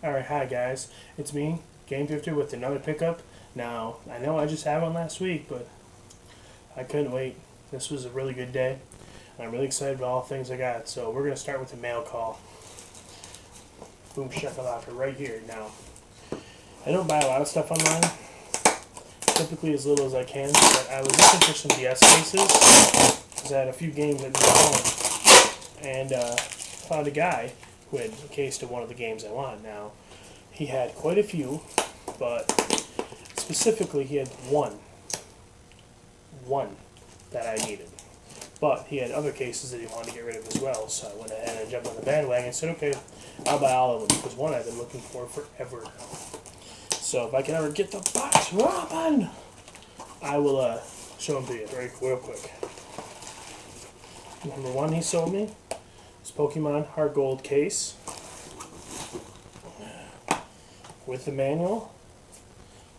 Alright, hi guys. It's me, Gamethrifter, with another pickup. Now, I know I just had one last week, but I couldn't wait. This was a really good day, and I'm really excited about all the things I got. So we're going to start with the mail call. Boom shakalaka right here. Now, I don't buy a lot of stuff online, typically as little as I can, but I was looking for some DS cases, because I had a few games at home, and found a guy who had a case to one of the games I want. Now, he had quite a few, but specifically he had one that I needed. But he had other cases that he wanted to get rid of as well, so I went ahead and jumped on the bandwagon and said, okay, I'll buy all of them, because one I've been looking for forever. So if I can ever get the box Robin, I will show them to you real quick. Number one he sold me is Pokemon Heart Gold case with the manual.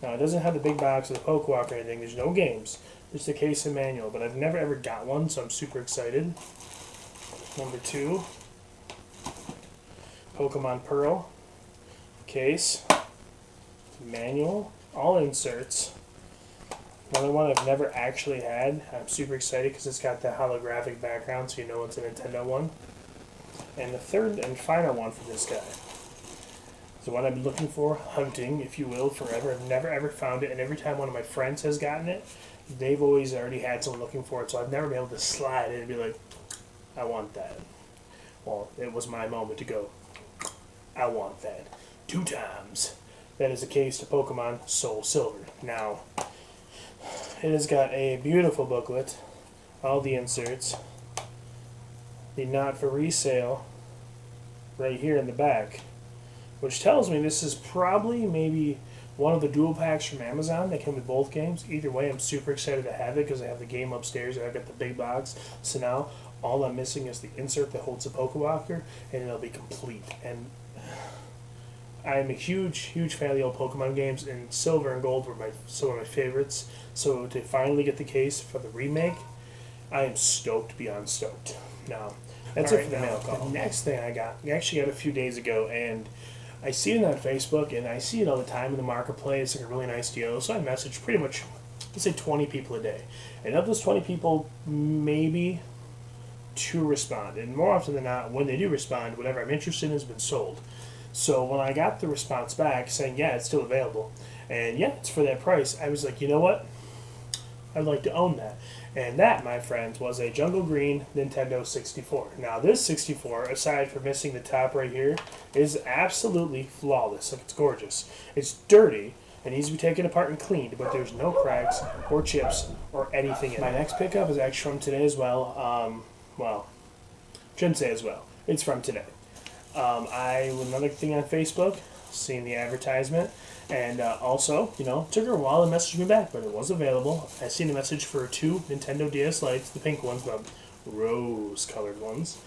Now, it doesn't have the big box of the Pokewalk or anything. There's no games. Just the case and manual. But I've never ever got one, so I'm super excited. Number two, Pokemon Pearl case, manual, all inserts. Another one I've never actually had. I'm super excited because it's got the holographic background, so you know it's a Nintendo one. And the third and final one for this guy. The one I've been looking for, hunting, if you will, forever. I've never ever found it, and every time one of my friends has gotten it, they've always already had someone looking for it, so I've never been able to slide in and be like, I want that. Well, it was my moment to go, I want that. 2 times. That is the case to Pokemon Soul Silver. Now, it has got a beautiful booklet, all the inserts, the not for resale right here in the back, which tells me this is probably maybe one of the dual packs from Amazon that come with both games. Either way, I'm super excited to have it because I have the game upstairs and I've got the big box. So now all I'm missing is the insert that holds the Pokewalker, and it'll be complete. And I'm a huge fan of the old Pokemon games, and Silver and Gold were some of my favorites. So to finally get the case for the remake, I am stoked beyond stoked. Now, that's it for the mail call. The next thing I actually got a few days ago, and I see it on Facebook, and I see it all the time in the marketplace. It's like a really nice deal. So I message pretty much, let's say 20 people a day. And of those 20 people, maybe 2 respond. And more often than not, when they do respond, whatever I'm interested in has been sold. So when I got the response back saying, yeah, it's still available, and yeah, it's for that price, I was like, you know what? I'd like to own that. And that, my friends, was a Jungle Green Nintendo 64. Now, this 64, aside from missing the top right here, is absolutely flawless. Like, it's gorgeous. It's dirty and needs to be taken apart and cleaned, but there's no cracks or chips or anything in it. My next pickup is actually from today as well. Well, shouldn't say as well. It's from today. Another thing on Facebook, seeing the advertisement, and also, took her a while to message me back, but it was available. I seen a message for 2 Nintendo DS Lites, the pink ones, the rose-colored ones,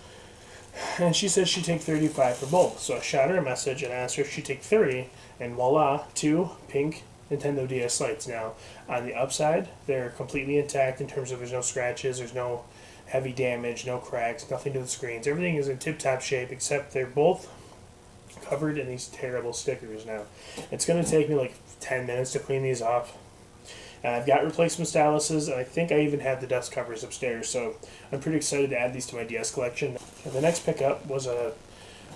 and she said she'd take $35 for both. So I shot her a message and asked her if she'd take $30, and voila, 2 pink Nintendo DS Lites. Now, on the upside, they're completely intact in terms of there's no scratches, there's no heavy damage, no cracks, nothing to the screens. Everything is in tip-top shape, except they're both covered in these terrible stickers. Now, it's going to take me like 10 minutes to clean these off. And I've got replacement styluses, and I think I even have the dust covers upstairs, so I'm pretty excited to add these to my DS collection. And the next pickup was a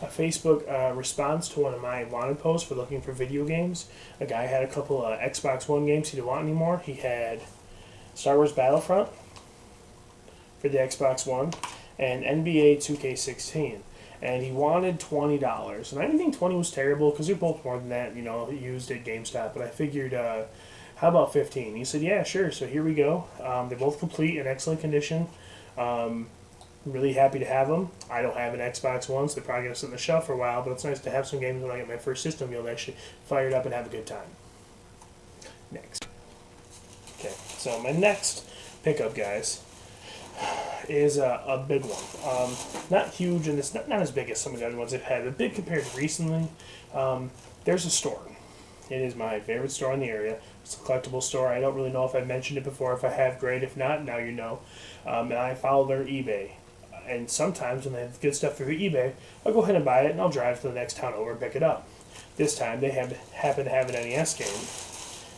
Facebook response to one of my wanted posts for looking for video games. A guy had a couple Xbox One games he didn't want anymore. He had Star Wars Battlefront for the Xbox One and NBA 2K16. And he wanted $20. And I didn't think 20 was terrible because they're both more than that, used at GameStop. But I figured, how about 15? He said, yeah, sure. So here we go. They're both complete in excellent condition. Really happy to have them. I don't have an Xbox One, so they're probably going to sit on the shelf for a while. But it's nice to have some games when I get my first system, be able to actually fire it up and have a good time. Next. Okay, so my next pickup, guys, is a big one. Not huge, and it's not as big as some of the other ones I've had, but big compared to recently. There's a store. It is my favorite store in the area. It's a collectible store. I don't really know if I've mentioned it before. If I have, great. If not, now you know. And I follow their eBay. And sometimes when they have good stuff through eBay, I'll go ahead and buy it, and I'll drive to the next town over and pick it up. This time they happened to have an NES game.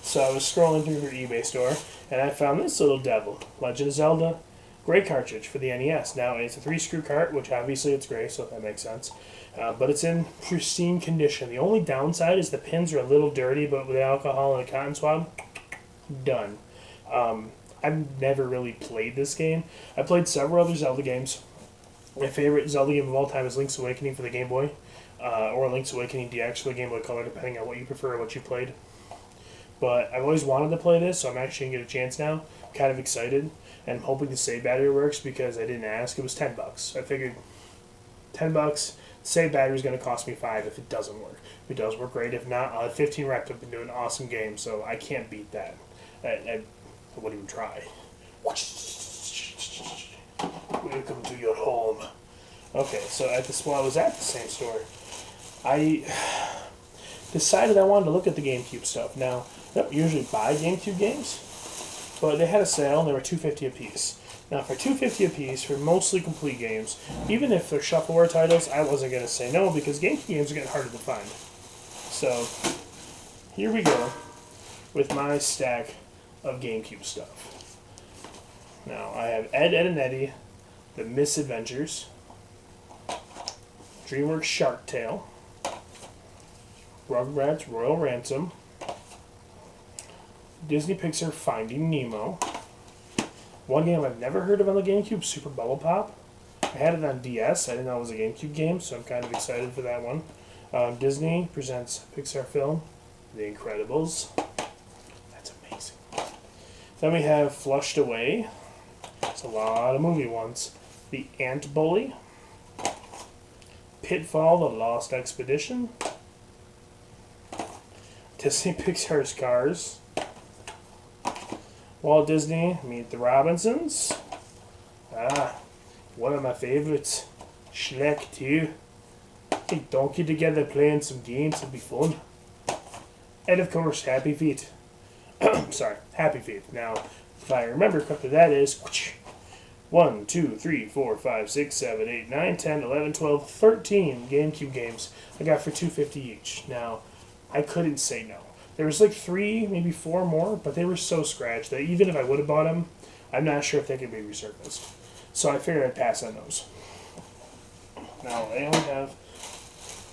So I was scrolling through their eBay store, and I found this little devil, Legend of Zelda, gray cartridge for the NES. Now, it's a 3-screw cart, which obviously it's gray, so that makes sense. But it's in pristine condition. The only downside is the pins are a little dirty, but with alcohol and a cotton swab, done. I've never really played this game. I played several other Zelda games. My favorite Zelda game of all time is Link's Awakening for the Game Boy, or Link's Awakening DX for the Game Boy Color, depending on what you prefer or what you played. But I've always wanted to play this, so I'm actually going to get a chance now. I'm kind of excited, and I'm hoping the save battery works because I didn't ask. It was $10. I figured $10, save battery is going to cost me $5 if it doesn't work. If it does work, great. If not, I'll have 15 reps. I've been doing an awesome game, so I can't beat that. I wouldn't even try. Welcome to your home. Okay, so while I was at the same store, I decided I wanted to look at the GameCube stuff. Now, I don't usually buy GameCube games, but they had a sale and they were $2.50 a piece. Now, for $2.50 a piece for mostly complete games, even if they're shuffleware titles, I wasn't going to say no because GameCube games are getting harder to find. So, here we go with my stack of GameCube stuff. Now, I have Ed, Edd and Eddy, The Misadventures, DreamWorks Shark Tale, Rugrats Royal Ransom, Disney Pixar Finding Nemo, one game I've never heard of on the GameCube, Super Bubble Pop. I had it on DS. I didn't know it was a GameCube game, so I'm kind of excited for that one. Disney presents Pixar film, The Incredibles. That's amazing. Then we have Flushed Away. It's a lot of movie ones. The Ant Bully, Pitfall: The Lost Expedition, Disney Pixar's Cars, Walt Disney Meet the Robinsons, one of my favorites, Shrek 2. Hey, donkey together playing some games, it'll be fun. And of course, Happy Feet. Sorry, Happy Feet. Now, if I remember correctly, that is 1, 2, 3, 4, 5, 6, 7, 8, 9, 10, 11, 12, 13 GameCube games I got for $2.50 each. Now, I couldn't say no. There was like 3, maybe 4 more, but they were so scratched that even if I would have bought them, I'm not sure if they could be resurfaced. So I figured I'd pass on those. Now, I only have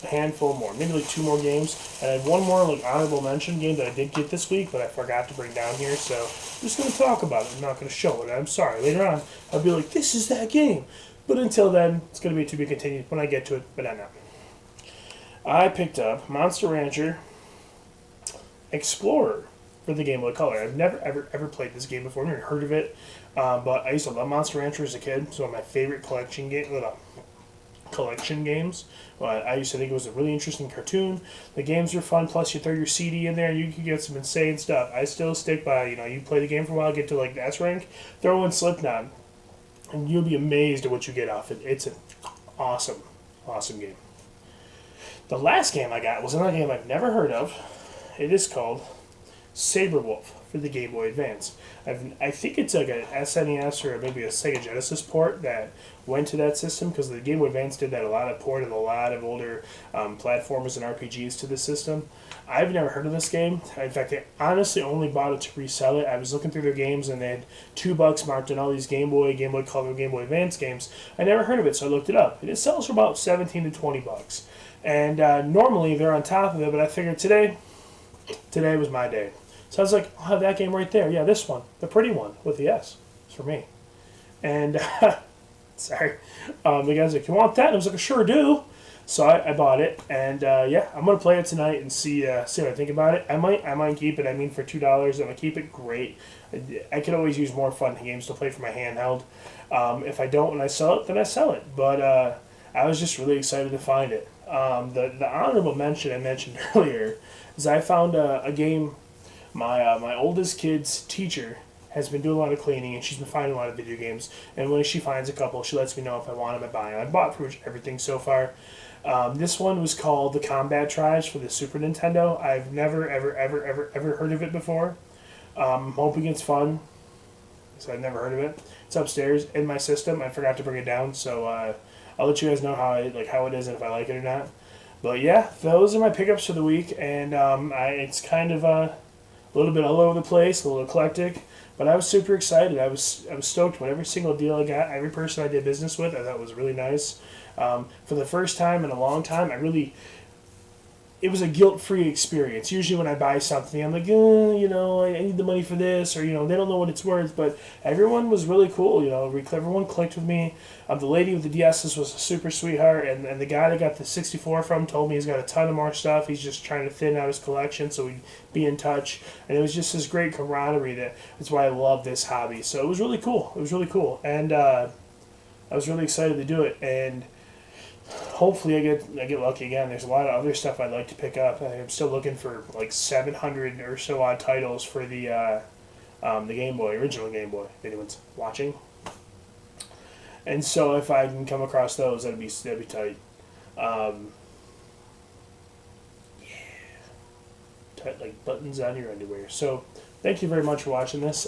a handful more, maybe like 2 more games, and I had one more like honorable mention game that I did get this week, but I forgot to bring down here, so I'm just going to talk about it. I'm not going to show it. I'm sorry. Later on, I'll be like, this is that game. But until then, it's going to be to be continued when I get to it, but not now. I picked up Monster Rancher Explorer for the Game Boy Color. I've never, ever played this game before. I've never heard of it, but I used to love Monster Rancher as a kid. It's one of my favorite collection games. I used to think it was a really interesting cartoon. The games are fun, plus you throw your CD in there and you can get some insane stuff. I still stick by, you play the game for a while, get to like the S rank, throw in Slipknot, and you'll be amazed at what you get off it. It's an awesome, awesome game. The last game I got was another game I've never heard of. It is called Saberwolf for the Game Boy Advance. I think it's like an SNES or maybe a Sega Genesis port that went to that system because the Game Boy Advance did that a lot of ported a lot of older platformers and RPGs to the system. I've never heard of this game. In fact, I honestly only bought it to resell it. I was looking through their games and they had $2 marked in all these Game Boy Color, Game Boy Advance games. I never heard of it, so I looked it up. It sells for about $17 to $20. And normally they're on top of it, but I figured today was my day. So I was like, I'll have that game right there. Yeah, this one. The pretty one with the S. It's for me. And, sorry. The guy's like, you want that? And I was like, I sure do. So I bought it. And, yeah, I'm going to play it tonight and see what I think about it. I might keep it. I mean, for $2, I'm going to keep it. Great. I could always use more fun games to play for my handheld. If I don't when I sell it, then I sell it. But I was just really excited to find it. The honorable mention I mentioned earlier is I found a game. My oldest kid's teacher has been doing a lot of cleaning, and she's been finding a lot of video games. And when she finds a couple, she lets me know if I want them, I buy them. I bought pretty much everything so far. This one was called The Combat Tribes for the Super Nintendo. I've never, ever heard of it before. I'm hoping it's fun. So I've never heard of it. It's upstairs in my system. I forgot to bring it down, so I'll let you guys know how it is and if I like it or not. But yeah, those are my pickups for the week, and it's kind of a little bit all over the place, a little eclectic, but I was super excited. I was stoked with every single deal I got, every person I did business with. I thought was really nice. For the first time in a long time, it was a guilt-free experience. Usually when I buy something, I'm like, I need the money for this, or, they don't know what it's worth, but everyone was really cool, everyone clicked with me. The lady with the DS's was a super sweetheart, and the guy that got the 64 from told me he's got a ton of more stuff. He's just trying to thin out his collection, so we'd be in touch, and it was just this great camaraderie that's why I love this hobby. So it was really cool, and I was really excited to do it, and hopefully I get lucky again. There's a lot of other stuff I'd like to pick up. I'm still looking for like 700 or so odd titles for the Game Boy, original Game Boy, if anyone's watching. And so if I can come across those, that'd be tight. Tight like buttons on your underwear. So thank you very much for watching this.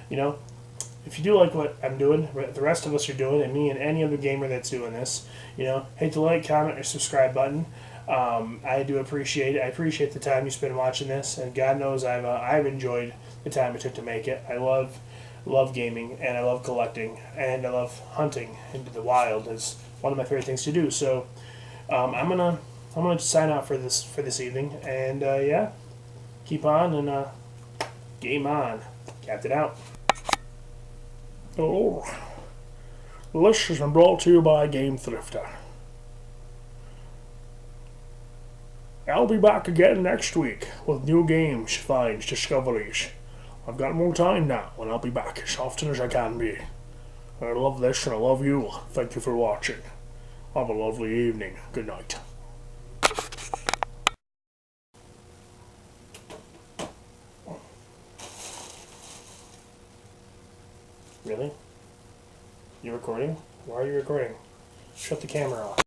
If you do like what I'm doing, the rest of us are doing, and me and any other gamer that's doing this, hit the like, comment, or subscribe button. I do appreciate it. I appreciate the time you spend watching this, and God knows I've enjoyed the time it took to make it. I love gaming, and I love collecting, and I love hunting into the wild. It's one of my favorite things to do. So I'm gonna sign out for this evening, and keep on and game on. Captain out. Oh, this has been brought to you by Gamethrifter. I'll be back again next week with new games, finds, discoveries. I've got more time now, and I'll be back as often as I can be. I love this, and I love you. Thank you for watching. Have a lovely evening. Good night. Really? You recording? Why are you recording? Shut the camera off.